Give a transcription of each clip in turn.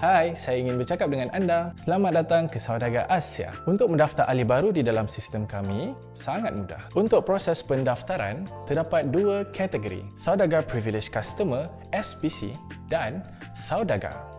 Hai, saya ingin bercakap dengan anda. Selamat datang ke Saudagar Asia. Untuk mendaftar ahli baru di dalam sistem kami, sangat mudah. Untuk proses pendaftaran, terdapat dua kategori, Saudagar Privilege Customer, SPC dan Saudagar.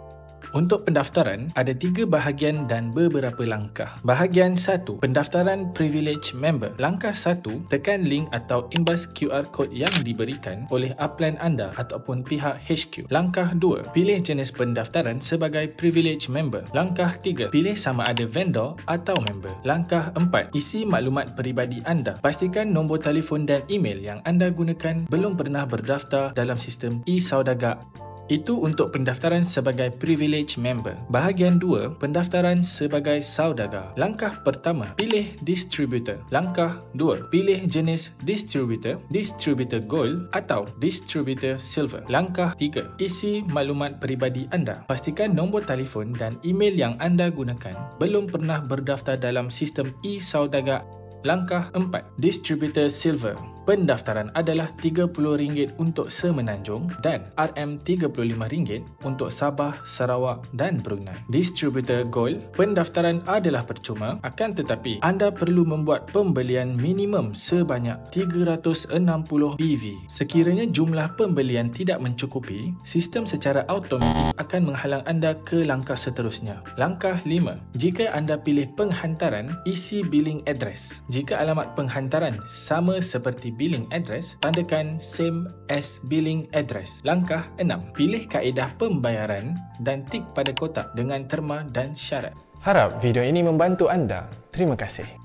Untuk pendaftaran, ada 3 bahagian dan beberapa langkah. Bahagian 1, pendaftaran Privilege Member. Langkah 1, tekan link atau imbas QR Code yang diberikan oleh upline anda ataupun pihak HQ. Langkah 2, pilih jenis pendaftaran sebagai Privilege Member. Langkah 3, pilih sama ada vendor atau member. Langkah 4, isi maklumat peribadi anda. Pastikan nombor telefon dan email yang anda gunakan belum pernah berdaftar dalam sistem e-Saudagar. Itu untuk pendaftaran sebagai Privilege Member. Bahagian 2, pendaftaran sebagai Saudagar. Langkah pertama, pilih Distributor. Langkah 2, pilih jenis Distributor, Distributor Gold atau Distributor Silver. Langkah 3, isi maklumat peribadi anda. Pastikan nombor telefon dan email yang anda gunakan belum pernah berdaftar dalam sistem e-Saudagar. Langkah 4, Distributor Silver. Pendaftaran adalah RM30 untuk Semenanjung dan RM35 untuk Sabah, Sarawak dan Brunei. Distributor Gold, pendaftaran adalah percuma, akan tetapi anda perlu membuat pembelian minimum sebanyak 360 PV. Sekiranya jumlah pembelian tidak mencukupi, sistem secara automatik akan menghalang anda ke langkah seterusnya. Langkah 5, jika anda pilih penghantaran, isi billing address. Jika alamat penghantaran sama seperti billing address, tandakan same as billing address. Langkah 6, pilih kaedah pembayaran dan tik pada kotak dengan terma dan syarat. Harap video ini membantu anda. Terima kasih.